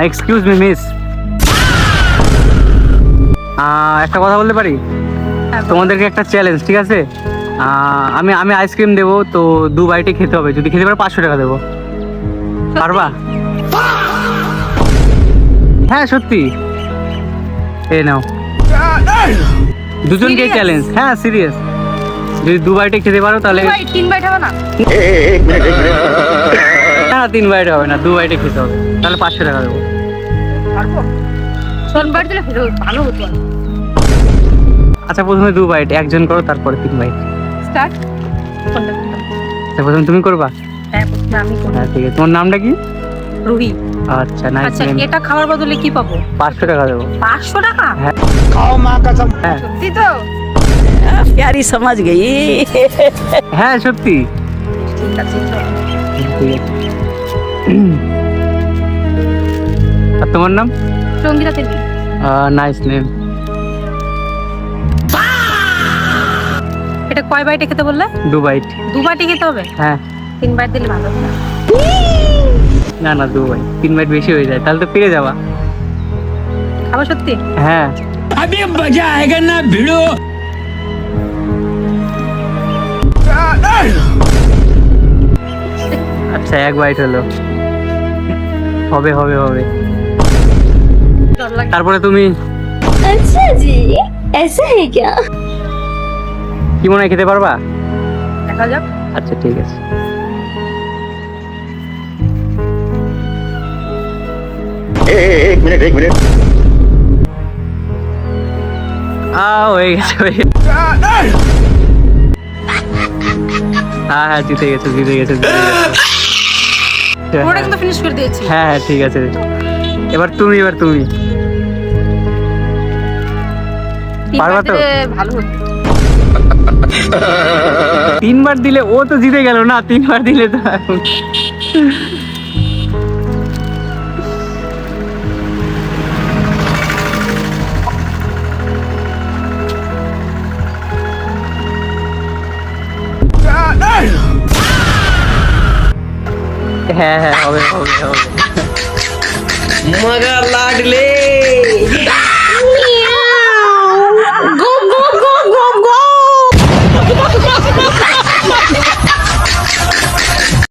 Excuse me miss, একটা কথা বলতে পারি? তোমাদেরকে একটা চ্যালেঞ্জ, ঠিক আছে? আমি আমি আইসক্রিম দেবো, তো 2 বাইটে খেতে হবে। যদি খেতে পারো 500 টাকা দেবো। পারবা? হ্যাঁ সত্যি। এই নাও, দুজনকে চ্যালেঞ্জ। হ্যাঁ সিরিয়াস। যদি 2 বাইটে খেতে পারো তাহলে 3 বাইট হবে না? না 3 বাইট হবে না, 2 বাইটে খেতে হবে, তাহলে 500 টাকা দেবো। পারবো? 3 বাইট দিলে ভালো হতো। আচ্ছা প্রথমে 2 বাইট, একজন করো, তারপরে 3 বাইট। স্টার্ট। আচ্ছা প্রথমে তুমি করবা? হ্যাঁ প্রথমে আমি করব। হ্যাঁ ঠিক আছে। তোমার নামটা কি? রুহি। আচ্ছা নাইস আচ্ছা নেম। এটা খাওয়ার বদলে কি পাবো? 500 টাকা দেবো। 500 টাকা? হ্যাঁ। खाओ माँ कसम। হ্যাঁ সত্যি তো? प्यारी समझ गई। হ্যাঁ সত্যি। ঠিক আছে চল। ঠিক আছে। আর তোমার নাম? সঙ্গীতা দেবী। Nice name. এটা কয় বাইটে খেতে বললে? 2 বাইট। 2 বাইটে খেতে হবে? হ্যাঁ। 3 বাইট দিলে ভালো হবে না? না না 2 বাইট, 3 বাইট বেশি হয়ে যায়, তাহলে তো পেরে যাবা। খাবো সত্যি? হ্যাঁ। अभी मजा आएगा ना भिड़ो। আচ্ছা 1 বাইট হলো। হবে হবে হবে। ডর লাগে। তারপরে তুমি अच्छा जी, ऐसा है क्या? কি মনে হয় খেতে পারবা? দেখা যাক। আচ্ছা ঠিক আছে। एक मिनट হয়ে গেছে হয়ে গেছে। হ্যাঁ হ্যাঁ জিতে গেছে জিতে গেছে জিতে গেছে। পুরোটা কিন্তু ফিনিশ করে দিয়েছি। হ্যাঁ হ্যাঁ ঠিক আছে। এবার তুমি তিন পারবা বার তো? দিলে ভালো হতো। 3 বার দিলে ও তো জিতে গেল না, 3 বার দিলে তো হ্যাঁ হ্যাঁ হবে হবে হবে। मगर लाडले